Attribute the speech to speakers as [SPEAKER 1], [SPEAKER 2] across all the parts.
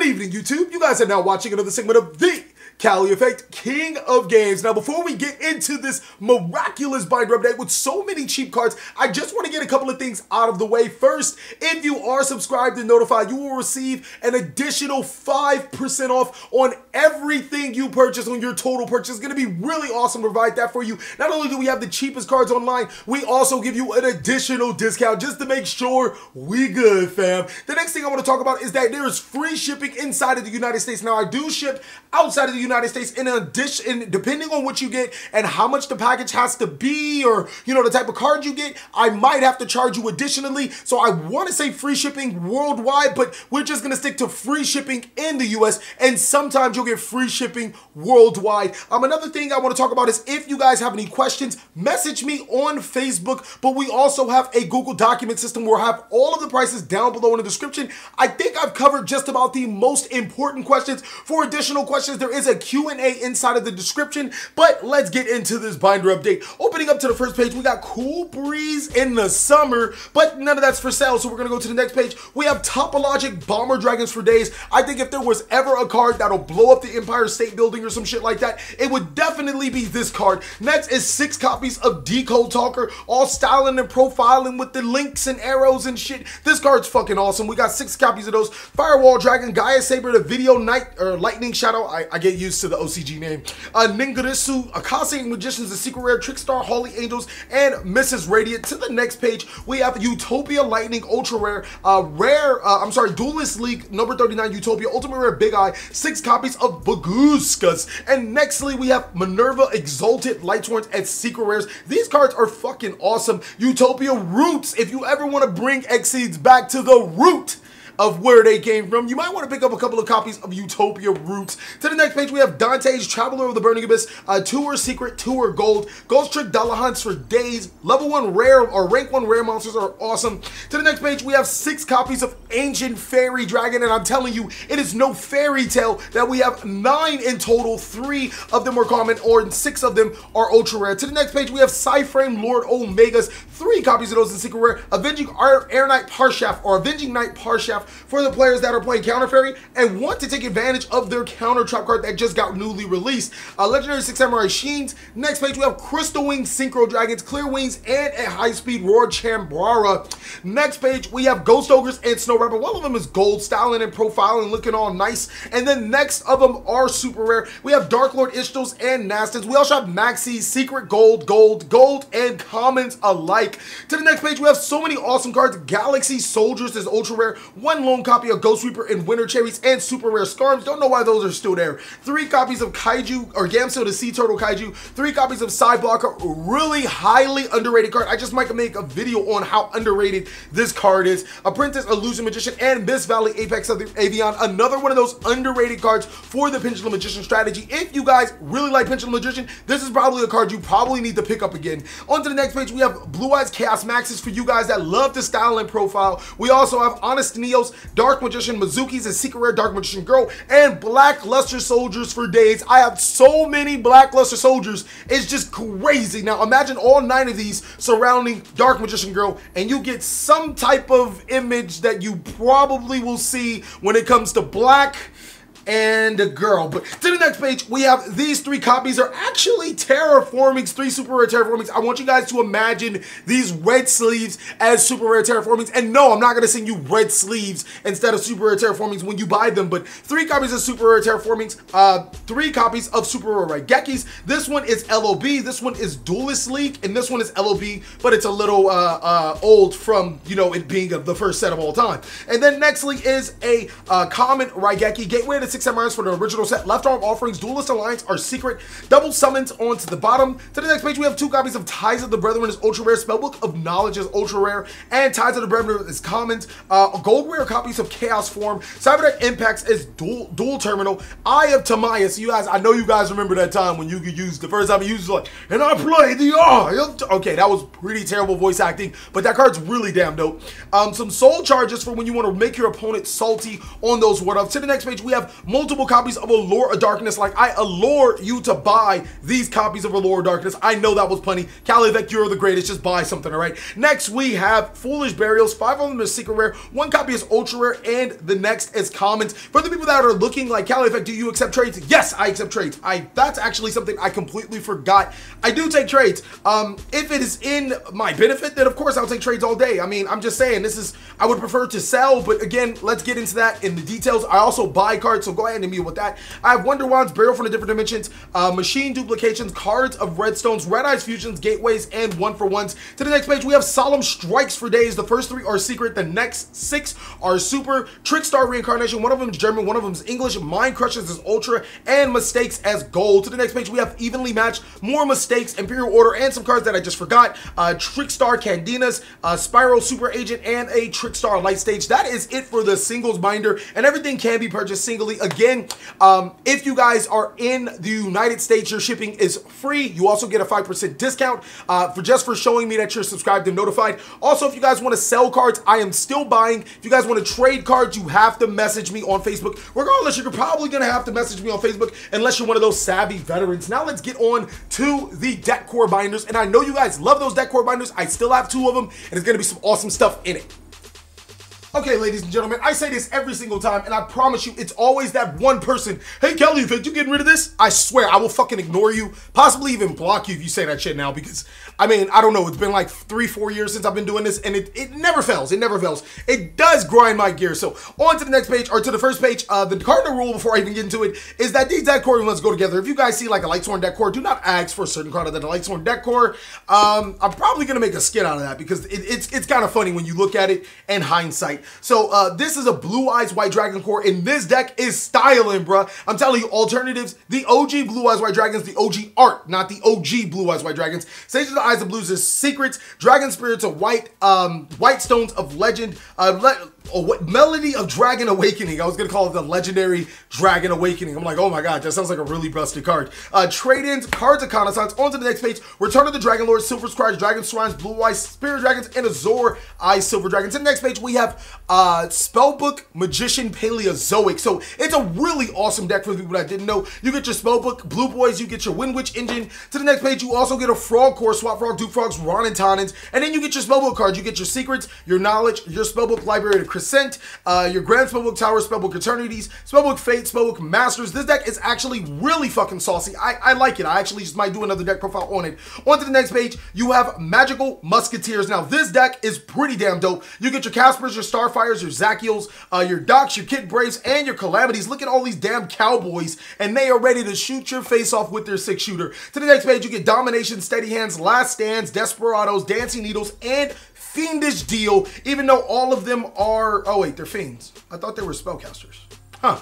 [SPEAKER 1] Good evening, YouTube. You guys are now watching another segment of TheCaliEffect, King of Games. Now, before we get into this miraculous binder update with so many cheap cards, I just want to get a couple of things out of the way. First, if you are subscribed and notified, you will receive an additional 5% off on everything you purchase on your total purchase. It's going to be really awesome to provide that for you. Not only do we have the cheapest cards online, we also give you an additional discount just to make sure we good, fam. The next thing I want to talk about is that there is free shipping inside of the United States. Now, I do ship outside of the United States in addition, depending on what you get and how much the package has to be, or the type of card you get, I might have to charge you additionally. So I want to say free shipping worldwide, but we're just going to stick to free shipping in the US, and sometimes you'll get free shipping worldwide. Another thing I want to talk about is if you guys have any questions, message me on Facebook, but we also have a Google document system where I have all of the prices down below in the description. I think I've covered just about the most important questions. For additional questions, there is a Q&A inside of the description, but let's get into this binder update. Opening up to the first page, we got Cool Breeze in the summer, but none of that's for sale, so we're going to go to the next page. We have Topologic Bomber Dragons for days. I think if there was ever a card that'll blow up the Empire State Building or some shit like that, it would definitely be this card. Next is 6 copies of Decode Talker, all styling and profiling with the links and arrows and shit. This card's fucking awesome. We got 6 copies of those. Firewall Dragon, Gaia Saber, the Video Night, or Lightning Shadow. I get used to the OCG name. Ningarisu, Akase Magicians, the Secret Rare, Trickstar, Holy Angels, and Mrs. Radiant. To the next page, we have Utopia Lightning, Ultra Rare, Duelist League, number 39, Utopia, Ultimate Rare, Big Eye, 6 copies of Baguskas. And nextly, we have Minerva, Exalted, Lightsworns, and Secret Rares. These cards are fucking awesome. Utopia Roots, if you ever want to bring Exceeds back to the root of where they came from, you might want to pick up a couple of copies of Utopia Roots. To the next page, we have Dante's Traveler of the Burning Abyss, Tour Secret, Tour Gold, Ghost Trick Dollar Hunts for days. Level 1 rare or rank 1 rare monsters are awesome. To the next page, we have 6 copies of Ancient Fairy Dragon, and I'm telling you, it is no fairy tale that we have 9 in total. 3 of them are common, or 6 of them are ultra rare. To the next page, we have Psyframe Lord Omegas, 3 copies of those in secret rare. Avenging Air Knight Parshaft, or Avenging Knight Parshaft, for the players that are playing Counter Fairy and want to take advantage of their counter trap card that just got newly released. Legendary 6 Samurai Sheens. Next page, we have Crystal Wings Synchro Dragons, Clear Wings, and a high-speed Roar Chambrara. Next page, we have Ghost Ogres and Snow Rapper. One of them is gold, styling and profiling, looking all nice. And then next of them are super rare. We have Dark Lord Ishtels and Nastins. We also have Maxi, Secret Gold, and commons alike. To the next page, we have so many awesome cards. Galaxy Soldiers is ultra rare. 1 lone copy of Ghost Reaper and Winter Cherries, and super rare Scarms. Don't know why those are still there. 3 copies of Kaiju, or Gamso the Sea Turtle Kaiju. 3 copies of Psyblocker. Really highly underrated card. I just might make a video on how underrated this card is. Apprentice Illusion Magician and Miss Valley Apex of the Avion. Another one of those underrated cards for the Pendulum Magician strategy. If you guys really like Pendulum Magician, this is probably a card you probably need to pick up again. On to the next page, we have Blue Eyes Chaos Maxes for you guys that love the style and profile. We also have Honest Neos, Dark Magician Mizuki's, and Secret Rare Dark Magician Girl, and Blackluster Soldiers for days. I have so many Blackluster Soldiers, it's just crazy. Now imagine all 9 of these surrounding Dark Magician Girl, and you get some type of image that you probably will see when it comes to Black and a girl. But to the next page, we have these 3 copies are actually terraformings, 3 super rare terraformings. I want you guys to imagine these red sleeves as super rare terraformings. And no, I'm not going to send you red sleeves instead of super rare terraformings when you buy them, but 3 copies of super rare terraformings, 3 copies of super rare Raigekis. This one is LOB, this one is Duelist League, and this one is LOB, but it's a little old from, it being the first set of all time. And then nextly is a common Raigeki, Gateway to 6 Samurais for the original set. Left Arm Offerings, Duelist Alliance are secret. Double Summons onto the bottom. To the next page, we have 2 copies of Ties of the Brethren is ultra rare. Spellbook of Knowledge is ultra rare, and Ties of the Brethren is commons. Gold rare copies of Chaos Form. Cyberdeck Impacts is dual terminal. Eye of Tamaya. So you guys, I know you guys remember that time when Yugioh used the first time he used it, like, and I play the Eye of Okay, that was pretty terrible voice acting, but that card's really damn dope. Some soul charges for when you want to make your opponent salty on those Ward Ups. To the next page, we have multiple copies of Allure of Darkness. Like, I allure you to buy these copies of Allure of Darkness. I know that was plenty. CaliEffect, you're the greatest. Just buy something, all right? Next, we have Foolish Burials. 5 of them are secret rare. 1 copy is ultra rare, and the next is commons. For the people that are looking like, CaliEffect, do you accept trades? Yes, I accept trades. That's actually something I completely forgot. I do take trades. If it is in my benefit, then of course I'll take trades all day. I mean, I'm just saying, I would prefer to sell, but again, let's get into that in the details. I also buy cards, so go ahead and deal with that. I have Wonder Wands, Burial from the Different Dimensions, Machine Duplications, Cards of Redstones, Red Eyes Fusions, Gateways, and 1-for-1s. To the next page, we have Solemn Strikes for Days. The first 3 are secret. The next 6 are super. Trickstar Reincarnation. 1 of them is German, 1 of them is English. Mind Crushers is ultra, and Mistakes as gold. To the next page, we have Evenly Matched, more Mistakes, Imperial Order, and some cards that I just forgot. Trickstar Candinas, Spiral Super Agent, and a Trickstar Light Stage. That is it for the singles binder, and everything can be purchased singly. Again, if you guys are in the United States, your shipping is free. You also get a 5% discount for showing me that you're subscribed and notified. Also, if you guys want to sell cards, I am still buying. If you guys want to trade cards, you have to message me on Facebook. Regardless, you're probably going to have to message me on Facebook unless you're one of those savvy veterans. Now let's get on to the deck core binders, and I know you guys love those deck core binders. I still have 2 of them, and there's going to be some awesome stuff in it. Okay, ladies and gentlemen, I say this every single time, and I promise you, it's always that one person. Hey, CaliEffect, you getting rid of this? I swear, I will fucking ignore you, possibly even block you if you say that shit now, because, I mean, I don't know, it's been like 3-4 years since I've been doing this, and it never fails. It never fails. It does grind my gears. So, on to the next page, or to the first page, the cardinal rule before I even get into it is that these deck core must go together. If you guys see like a Lightsworn deck core, do not ask for a certain card other than a Lightsworn deck core. I'm probably going to make a skit out of that, because it's kind of funny when you look at it in hindsight. So this is a Blue Eyes White Dragon core, and this deck is styling, bruh. I'm telling you, alternatives, the OG Blue Eyes White Dragons, the OG art, not the OG Blue Eyes White Dragons. Sage of the Eyes of Blues is secrets, Dragon Spirits of White, White Stones of Legend, Melody of Dragon Awakening. I was going to call it the Legendary Dragon Awakening. I'm like, oh my god, that sounds like a really busted card. Trade-ins, Cards of Connaissance. On to the next page, Return of the Dragon Lord, Silver Scribes, Dragon Shrines, Blue Eyes, Spirit Dragons, and Azor Eyes Silver Dragons. To the next page, we have Spellbook, Magician, Paleozoic. So it's a really awesome deck for the people that didn't know. You get your Spellbook, Blue Boys, you get your Wind Witch Engine. To the next page, you also get a Frog core, Swap Frog, Duke Frogs, Ron and Tonans. And then you get your Spellbook cards. You get your Secrets, your Knowledge, your Spellbook Library to Crescent, your Grand Spellbook Tower, Spellbook Eternities, Spellbook Fate, Spellbook Masters. This deck is actually really fucking saucy. I like it. I actually just might do another deck profile on it. On to the next page, you have Magical Musketeers. Now, this deck is pretty damn dope. You get your Caspers, your Starfires, your Zachiels, your Docs, your Kid Braves, and your Calamities. Look at all these damn cowboys, and they are ready to shoot your face off with their 6-shooter. To the next page, you get Domination, Steady Hands, Last Stands, Desperados, Dancing Needles, and Fiendish Deal, even though all of them are... Oh, wait, they're fiends. I thought they were spellcasters. Huh.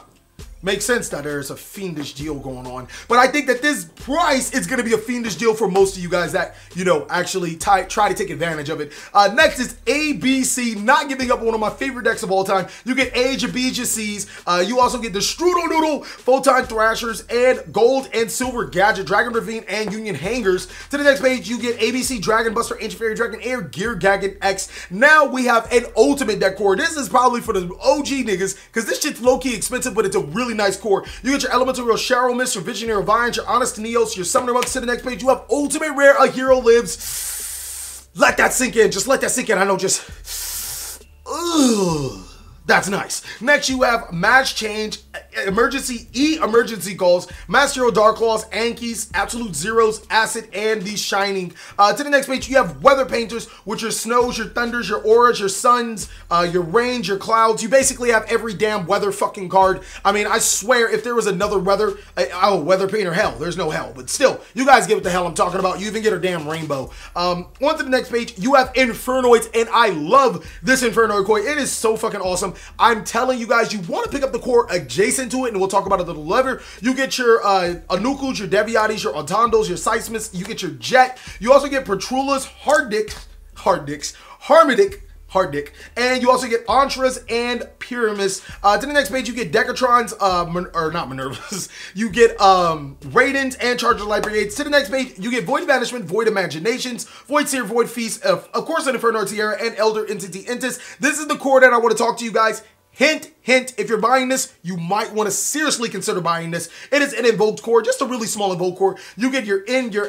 [SPEAKER 1] Makes sense that there's a fiendish deal going on. But I think that this price is going to be a fiendish deal for most of you guys that, you know, actually try to take advantage of it. Next is ABC, not giving up on one of my favorite decks of all time. You get Age of B's, your C's. You also get the Strudel Noodle, Photon Thrashers, and Gold and Silver Gadget, Dragon Ravine, and Union Hangers. To the next page, you get ABC, Dragon Buster, Ancient Fairy, Dragon Air, Gear Gagan X. Now we have an ultimate deck core. This is probably for the OG niggas, because this shit's low-key expensive, but it's a really nice core. You get your Elemental Real Shadow Mist, your Visionary of Vines, your Honest Neos, your Summoner Bucks. To the next page, you have Ultimate Rare, A Hero Lives. Let that sink in. Just let that sink in. I know, just... Ugh. That's nice. Next, you have Match Change, Emergency Emergency Calls, Master Hero Dark Claws, Ankies, Absolute Zeros, Acid, and the Shining. To the next page, you have Weather Painters, which are snows, your thunders, your auras, your suns, your rains, your clouds. You basically have every damn weather fucking card. I mean, I swear, if there was another weather, Weather Painter, hell, there's no hell. But still, you guys get what the hell I'm talking about. You even get a damn rainbow. On to the next page, you have Infernoids, and I love this Infernoid coin. It is so fucking awesome. I'm telling you guys, you want to pick up the core adjacent to it, and we'll talk about it a little later. You get your Anukus, your Deviatis, your Autondos, your Seismists. You get your Jet. You also get Petrulas, Hardic, and you also get Antras and Pyramus. To the next page, you get Decatrons, or not Minervas. You get Raidens and Charger Light Brigades. To the next page, you get Void Banishment, Void Imaginations, Void Seer, Void Feast, of course, an Inferno Tiara, and Elder Entity Intis. This is the core that I want to talk to you guys Hint, hint, if you're buying this, you might want to seriously consider buying this. It is an invoked core, just a really small invoke core. You get your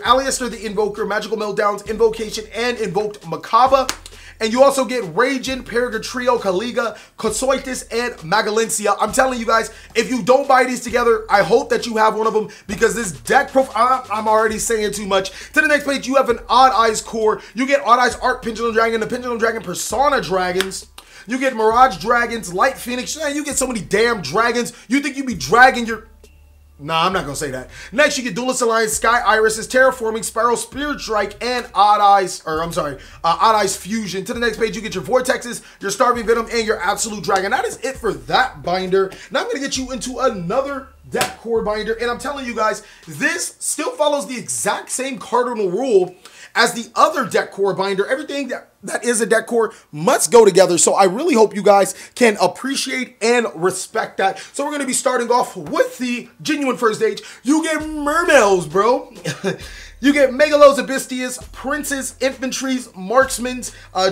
[SPEAKER 1] Alistair the Invoker, Magical Meltdowns, Invocation, and Invoked Makaba. And you also get Ragin, Perigatrio, Caliga, Cosoitis, and Magalencia. I'm telling you guys, if you don't buy these together, I hope that you have one of them because this deck profile, I'm already saying too much. To the next page, you have an Odd Eyes core. You get Odd Eyes Arc Pendulum Dragon, the Pendulum Dragon Persona Dragons. You get Mirage Dragons, Light Phoenix. Man, you get so many damn dragons. You think you'd be dragging your... Nah, I'm not going to say that. Next, you get Duelist Alliance, Sky Irises, Terraforming, Spiral, Spirit Strike, and Odd Eyes Fusion. To the next page, you get your Vortexes, your Starving Venom, and your Absolute Dragon. That is it for that binder. Now I'm going to get you into another deck core binder, and I'm telling you guys, this still follows the exact same cardinal rule as the other deck core binder. Everything that is a deck core must go together. So I really hope you guys can appreciate and respect that. So we're going to be starting off with the genuine first stage. You get Mermails, bro. You get Megalos, Abystias, Princes, Infantries, Marksmen,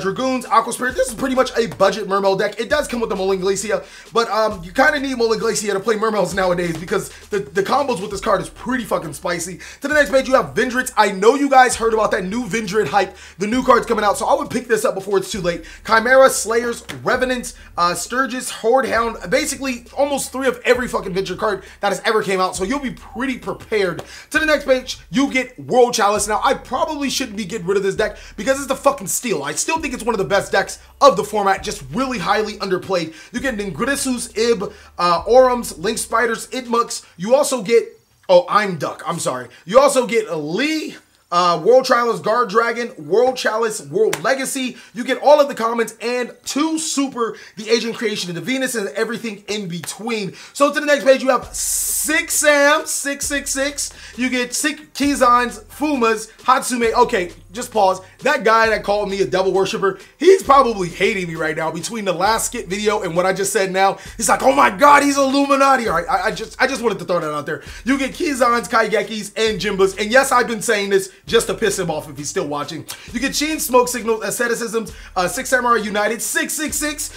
[SPEAKER 1] Dragoons, Aqua Spirit. This is pretty much a budget Mermail deck. It does come with the Molinglacia, but you kind of need Molinglacia to play Mermails nowadays because the combos with this card is pretty fucking spicy. To the next page, you have Vendrits. I know you guys heard about that new Vendrit hype. The new card's coming out, so I would pick this up before it's too late. Chimera, Slayers, Revenants, Sturgis, Horde Hound. Basically, almost 3 of every fucking Vendrit card that has ever came out, so you'll be pretty prepared. To the next page, you get World Chalice. Now, I probably shouldn't be getting rid of this deck because it's the fucking steal. I still think it's one of the best decks of the format, just really highly underplayed. You get Ningrisus, Ib, Orums, Link Spiders, Idmux. You also get, oh, I'm Duck. I'm sorry. You also get Lee, World Chalice, Guard Dragon, World Chalice, World Legacy. You get all of the commons and 2 super, the Agent Creation and the Venus, and everything in between. So to the next page, you have 6 Sams, 666. You get 6 Kizans, Fumas, Hatsume. Okay, just pause. That guy that called me a devil worshiper, he's probably hating me right now between the last skit video and what I just said now. He's like, oh my God, he's Illuminati. All right, I just wanted to throw that out there. You get Kizans, Kaigekis, and Jimbas. And yes, I've been saying this just to piss him off if he's still watching. You get Sheen, Smoke Signal, Asceticisms, 6 Samurai United, 666,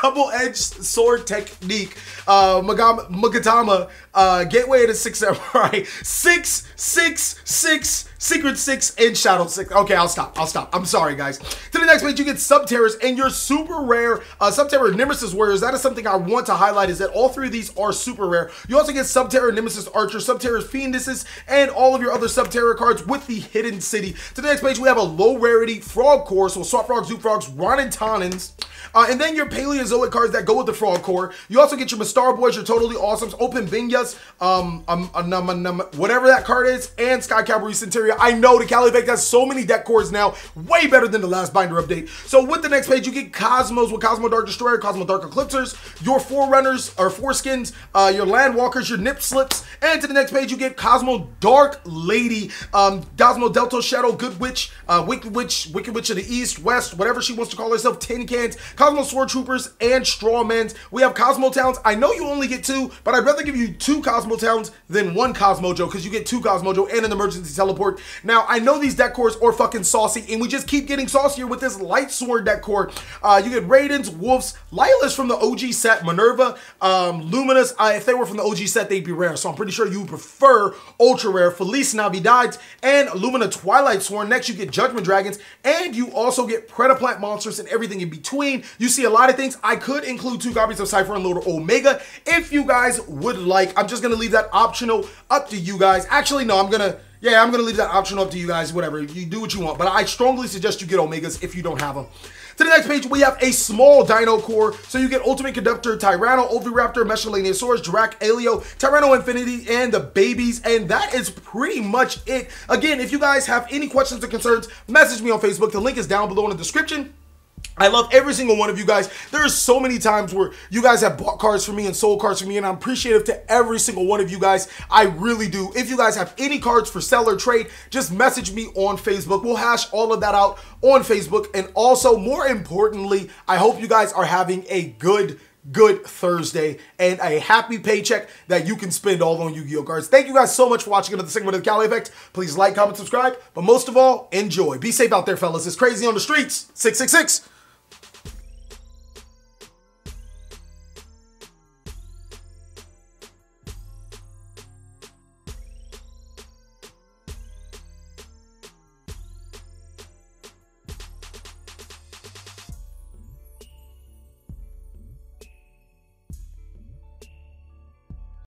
[SPEAKER 1] Double-Edged Sword Technique, Magatama, Gateway to 6 Samurai, 666, Secret 6, and Shadow 6. Okay, I'll stop. I'm sorry, guys. To the next page, you get Subterrors and your super rare Subterror Nemesis Warriors. That is something I want to highlight, is that all 3 of these are super rare. You also get Subterror Nemesis Archer, Subterror Fiendises, and all of your other Subterror cards with the Hidden City. To the next page, we have a low rarity Frog Core, so Swap Frogs, Zoop Frogs, Ronin Tonans. And then your Paleozoic cards that go with the Frog Core. You also get your Mastar Boys, your Totally Awesomes, Open Binyas, whatever that card is, and Sky Cavalry Centuria. I know the TheCaliEffect has so many deck cores now, way better than the last binder update. So with the next page, you get Cosmos with Cosmo Dark Destroyer, Cosmo Dark Eclipsers, your Forerunners, or Foreskins, your Landwalkers, your Nip Slips, and to the next page, you get Cosmo Dark Lady, Cosmo Delta Shadow, Good Witch, Wicked Witch of the East, West, whatever she wants to call herself, Tin Cans, Cosmo Sword Troopers, and Strawmans. We have Cosmo Towns. I know you only get 2, but I'd rather give you 2 Cosmo Towns than 1 Cosmojo, because you get 2 Cosmojo and an emergency teleport. Now, I know these deck cores are fucking saucy, and we just keep getting saucier with this Light Sword deck core. You get Raidens, Wolves, Lilas from the OG set, Minerva, Luminous. If they were from the OG set, they'd be rare, so I'm pretty sure you would prefer Ultra Rare, Felice Navidades, and Lumina Twilight Sworn. Next, you get Judgment Dragons, and you also get Predaplant Monsters and everything in between. You see a lot of things. I could include 2 copies of Cypher and Lord Omega if you guys would like. I'm just going to leave that optional up to you guys. Actually, no, I'm going to leave that optional up to you guys. Whatever. You do what you want. But I strongly suggest you get Omegas if you don't have them. To the next page, we have a small Dino Core. So you get Ultimate Conductor, Tyranno, Oviraptor, Meshalaniasaurus, Drac, Alio, Tyranno Infinity, and the babies. And that is pretty much it. Again, if you guys have any questions or concerns, message me on Facebook. The link is down below in the description. I love every single one of you guys. There's so many times where you guys have bought cards for me and sold cards for me, and I'm appreciative to every single one of you guys. I really do. If you guys have any cards for sell or trade, just message me on Facebook. We'll hash all of that out on Facebook. And also, more importantly, I hope you guys are having a good Thursday and a happy paycheck that you can spend all on Yu-Gi-Oh cards. Thank you guys so much for watching another segment of the TheCaliEffect. Please like, comment, subscribe, but most of all, enjoy. Be safe out there, fellas. It's crazy on the streets. 666.